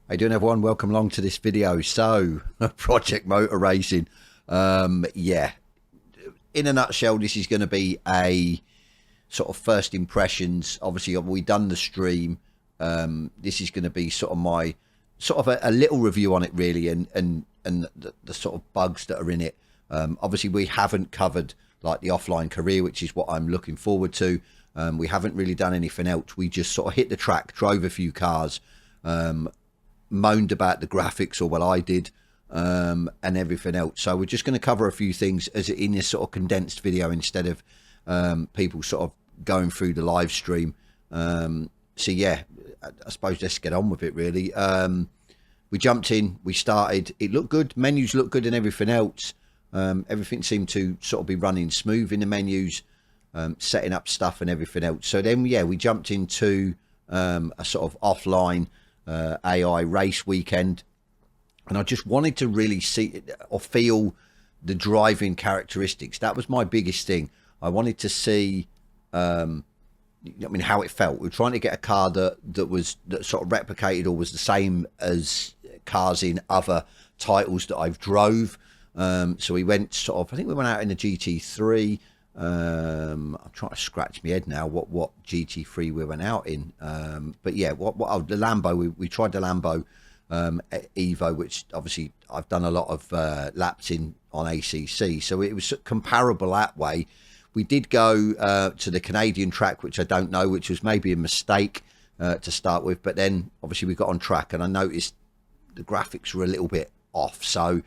How you doing, everyone? Welcome along to this video. So, Project Motor Racing. Yeah, in a nutshell, this is going to be a sort of first impressions. Obviously, we've done the stream. This is going to be sort of my a little review on it, really, and the sort of bugs that are in it. Obviously, we haven't covered like the offline career, which is what I'm looking forward to. We haven't really done anything else. We just sort of hit the track, drove a few cars, moaned about the graphics, or what I did, and everything else. So we're just going to cover a few things as in this sort of condensed video instead of people sort of going through the live stream. So yeah, I suppose let's get on with it, really. We jumped in, we started, it looked good, menus looked good and everything else. Everything seemed to sort of be running smooth in the menus, setting up stuff and everything else. So then, yeah, we jumped into a sort of offline AI race weekend, and I just wanted to really see or feel the driving characteristics. That was my biggest thing. I wanted to see how it felt. We were trying to get a car that sort of replicated or was the same as cars in other titles that I've drove. So we went I think we went out in the GT3. I'm trying to scratch my head now what GT3 we went out in, but yeah, the Lambo, we tried the Lambo Evo, which obviously I've done a lot of laps in on ACC, so it was comparable that way. We did go to the Canadian track, which I don't know, which was maybe a mistake to start with, but then obviously we got on track and I noticed the graphics were a little bit off, so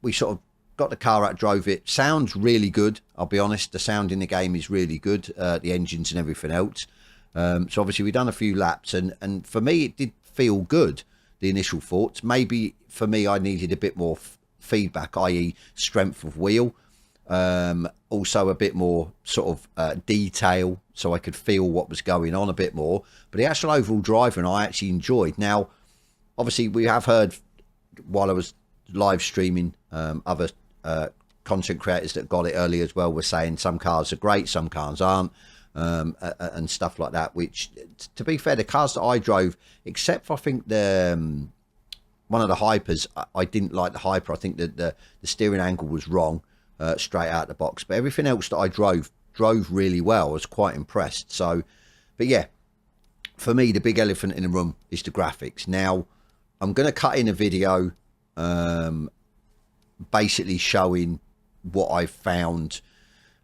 we sort of got the car out, drove it. Sounds really good, I'll be honest. The sound in the game is really good, the engines and everything else. So obviously we've done a few laps, and for me it did feel good, the initial thoughts. Maybe for me I needed a bit more feedback, i.e. strength of wheel, also a bit more sort of detail, so I could feel what was going on a bit more. But the actual overall driving I actually enjoyed. Now obviously we have heard while I was live streaming, other content creators that got it early as well were saying some cars are great, some cars aren't, and stuff like that, which, to be fair, the cars that I drove, except for I think the one of the Hypers, I didn't like the Hyper. I think that the steering angle was wrong straight out the box, but everything else that I drove really well. I was quite impressed. So, but yeah, for me the big elephant in the room is the graphics. Now I'm going to cut in a video basically showing what I found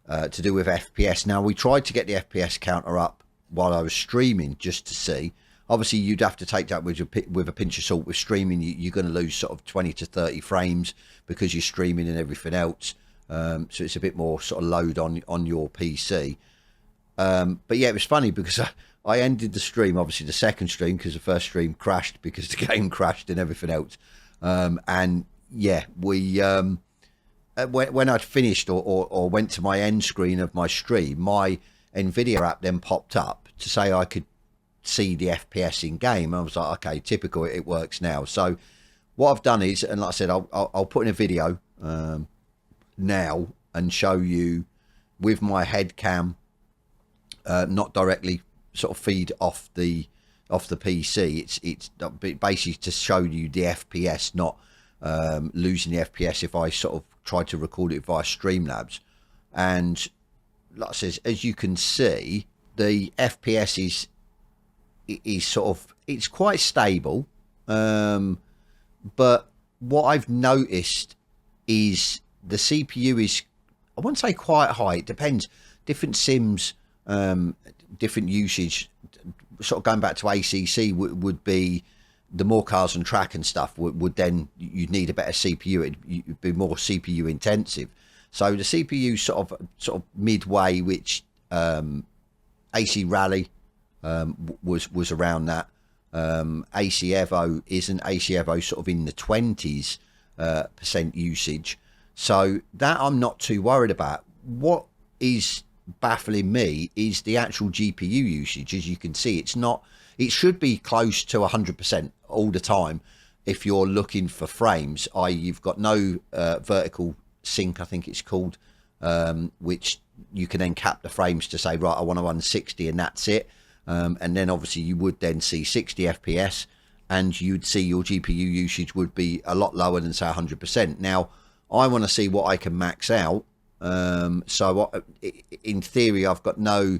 to do with FPS. Now we tried to get the FPS counter up while I was streaming just to see. Obviously you'd have to take that with a pinch of salt. With streaming, you're going to lose sort of 20 to 30 frames because you're streaming and everything else. So it's a bit more sort of load on your PC. But yeah, it was funny because I ended the stream, obviously the second stream, because the first stream crashed because the game crashed and everything else. And yeah, we when I'd finished or went to my end screen of my stream, my Nvidia app then popped up to say I could see the FPS in game. I was like, okay, typical, it works now. So what I've done is, and like I said, I'll put in a video now and show you with my head cam, not directly sort of feed off the PC. It's basically to show you the FPS, not losing the FPS if I sort of try to record it via Streamlabs. And like I says, as you can see, the FPS is sort of, it's quite stable. But what I've noticed is the CPU is, I won't say quite high, it depends. Different sims, different usage. Sort of going back to ACC would be the more cars and track and stuff would then you'd need a better CPU. It'd be more CPU intensive. So the CPU sort of midway, which AC Rally was around that. AC Evo isn't. AC Evo sort of in the 20s % usage. So that I'm not too worried about. What is baffling me is the actual GPU usage. As you can see, it should be close to 100% all the time if you're looking for frames, i.e. you've got no vertical sync, I think it's called, which you can then cap the frames to say, right, I want to run 60 and that's it. And then obviously you would then see 60 FPS. and you'd see your GPU usage would be a lot lower than say 100%. Now, I want to see what I can max out. So in theory, I've got no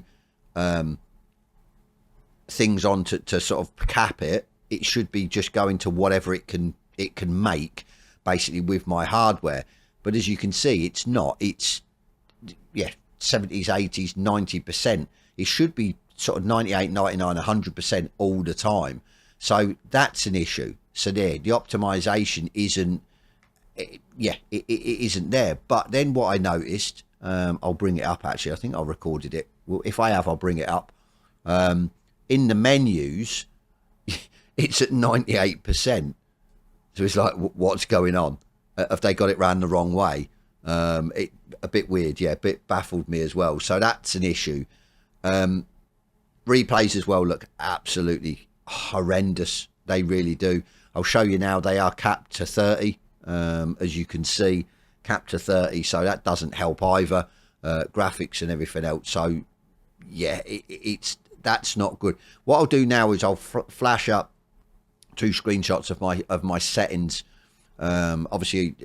things on to sort of cap it. It should be just going to whatever it can make, basically, with my hardware. But as you can see, it's not. It's, yeah, 70s, 80s, 90%. It should be sort of 98, 99, 100% all the time. So that's an issue. So there, the optimization isn't, it isn't there. But then what I noticed, I'll bring it up actually. I think I recorded it. Well, if I have, I'll bring it up. In the menus, it's at 98%. So it's like, what's going on? Have they got it ran the wrong way? It a bit weird, yeah, a bit baffled me as well. So that's an issue. Replays as well look absolutely horrendous. They really do. I'll show you now. They are capped to 30, as you can see, capped to 30. So that doesn't help either. Graphics and everything else. So yeah, that's not good. What I'll do now is I'll flash up 2 screenshots of my settings. Obviously,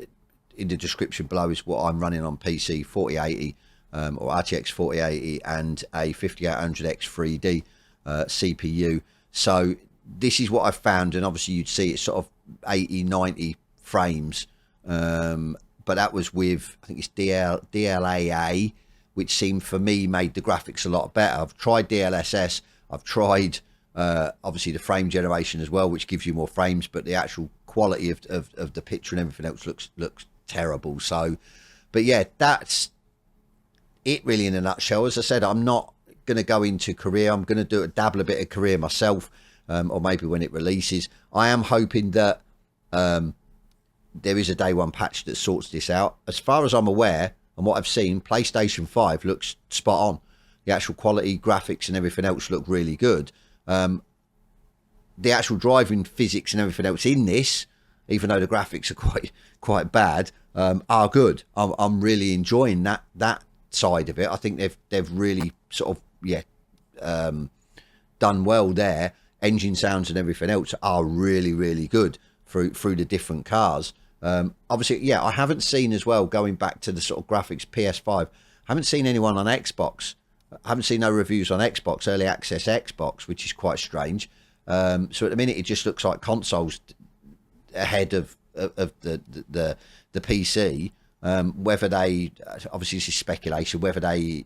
in the description below is what I'm running on PC 4080 or RTX 4080 and a 5800X 3D CPU. So this is what I've found, and obviously you'd see it's sort of 80, 90 frames. But that was with, I think it's DLAA, which seemed for me made the graphics a lot better. I've tried DLSS, I've tried obviously the frame generation as well, which gives you more frames, but the actual quality of the picture and everything else looks terrible. So, but yeah, that's it really in a nutshell. As I said, I'm not going to go into Korea. I'm going to dabble a bit of Korea myself, or maybe when it releases. I am hoping that there is a day one patch that sorts this out. As far as I'm aware and what I've seen, PlayStation 5 looks spot on. The actual quality, graphics and everything else look really good. The actual driving physics and everything else in this, even though the graphics are quite bad, are good. I'm really enjoying that side of it. I think they've really sort of done well there. Engine sounds and everything else are really good through the different cars. Obviously, yeah, I haven't seen as well, going back to the sort of graphics PS5, I haven't seen anyone on Xbox. I haven't seen no reviews on Xbox, early access Xbox, which is quite strange. So at the minute, it just looks like consoles ahead of the PC. Whether they, obviously this is speculation, whether they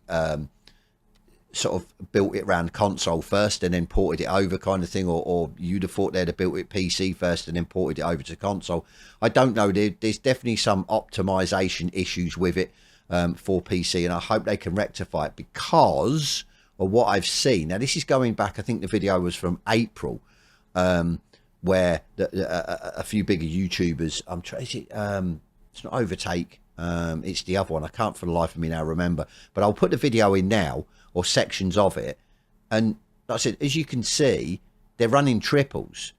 sort of built it around console first and then ported it over kind of thing, or you'd have thought they'd have built it PC first and then ported it over to console. I don't know. There's definitely some optimization issues with it for PC, and I hope they can rectify it, because of what I've seen. Now, this is going back, I think the video was from April, where a few bigger YouTubers, it's not Overtake, it's the other one, I can't for the life of me now remember, but I'll put the video in now, or sections of it, and like I said, as you can see, they're running triples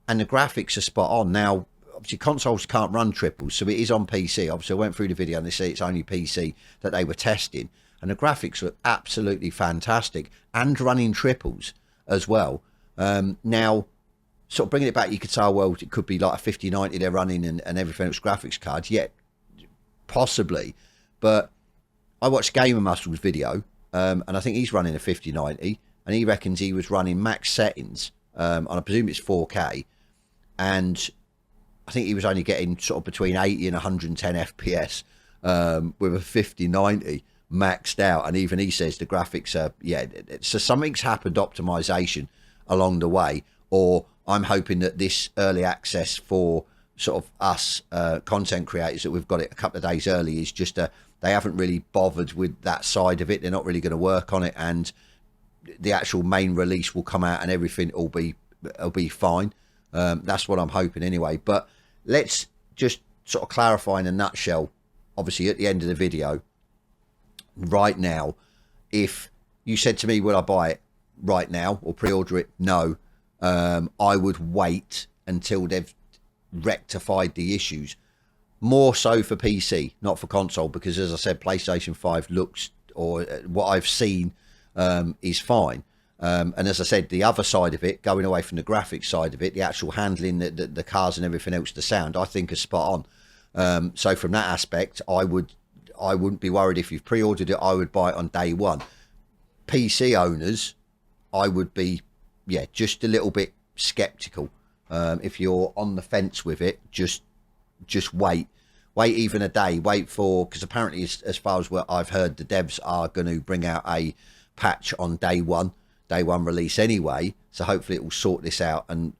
and the graphics are spot on. Now obviously consoles can't run triples, so it is on PC. Obviously I went through the video and they say it's only PC that they were testing, and the graphics look absolutely fantastic and running triples as well. Now sort of bringing it back, you could say, oh, well, it could be like a 5090 they're running and everything else graphics cards, yet possibly. But I watched Gamer Muscle's video, and I think he's running a 5090, and he reckons he was running max settings, and I presume it's 4K, and I think he was only getting sort of between 80 and 110 FPS with a 5090 maxed out, and even he says the graphics are, yeah, so something's happened optimization along the way, or I'm hoping that this early access for sort of us content creators, that we've got it a couple of days early, is just they haven't really bothered with that side of it. They're not really going to work on it, and the actual main release will come out and everything will be fine. That's what I'm hoping anyway. But let's just sort of clarify in a nutshell, obviously at the end of the video, right now, if you said to me, will I buy it right now or pre-order it? No. I would wait until they've rectified the issues, more so for PC, not for console, because as I said, PlayStation 5 looks, or what I've seen, is fine. And as I said, the other side of it, going away from the graphics side of it, the actual handling, the cars and everything else, the sound, I think is spot on. So from that aspect, I wouldn't be worried if you've pre-ordered it. I would buy it on day one. PC owners, I would be, yeah, just a little bit skeptical. If you're on the fence with it, just wait even a day, wait for, because apparently as far as what I've heard, the devs are going to bring out a patch on day one release anyway, so hopefully it will sort this out. And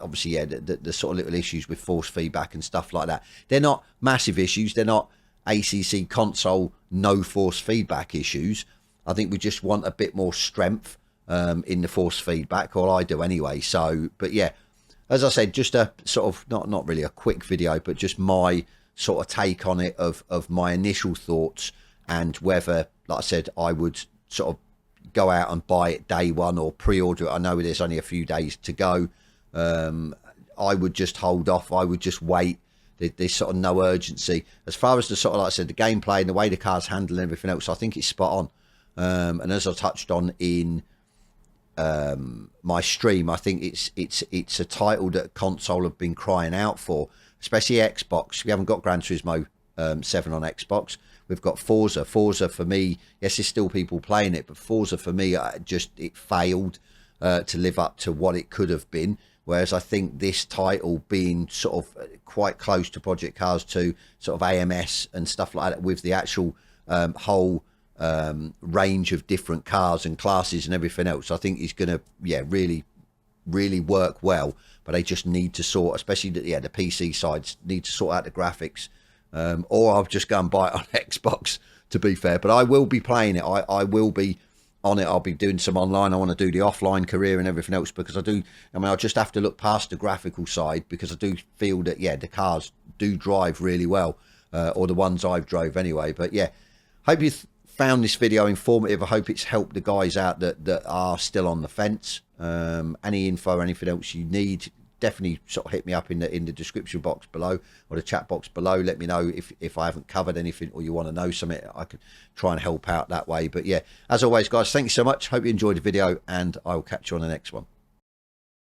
obviously, yeah, the sort of little issues with force feedback and stuff like that, they're not massive issues, they're not ACC console no force feedback issues. I think we just want a bit more strength in the force feedback, or I do anyway. So, but yeah, as I said, just a sort of not really a quick video, but just my sort of take on it of my initial thoughts, and whether, like I said, I would sort of go out and buy it day one or pre-order it. I know there's only a few days to go. I would just hold off. I would just wait. There's sort of no urgency. As far as the sort of, like I said, the gameplay and the way the car's handle and everything else, I think it's spot on. And as I touched on in my stream, I think it's a title that console have been crying out for, especially Xbox. We haven't got Gran Turismo 7 on Xbox. We've got Forza. Forza for me, yes, there's still people playing it, but Forza for me, it failed to live up to what it could have been. Whereas I think this title being sort of quite close to Project Cars 2, sort of AMS and stuff like that, with the actual whole range of different cars and classes and everything else, I think is going to, yeah, really work well. But they just need to sort, especially the PC sides, need to sort out the graphics. Or I'll just go and buy it on Xbox, to be fair. But I will be playing it. I will be on it. I'll be doing some online. I want to do the offline career and everything else, because I just have to look past the graphical side, because I do feel that, yeah, the cars do drive really well, or the ones I've drove anyway. But yeah, hope you found this video informative. I hope it's helped the guys out that are still on the fence. Any info, anything else you need, definitely sort of hit me up in the description box below, or the chat box below. Let me know if I haven't covered anything, or you want to know something. I can try and help out that way. But yeah, as always, guys, thank you so much. Hope you enjoyed the video, and I will catch you on the next one.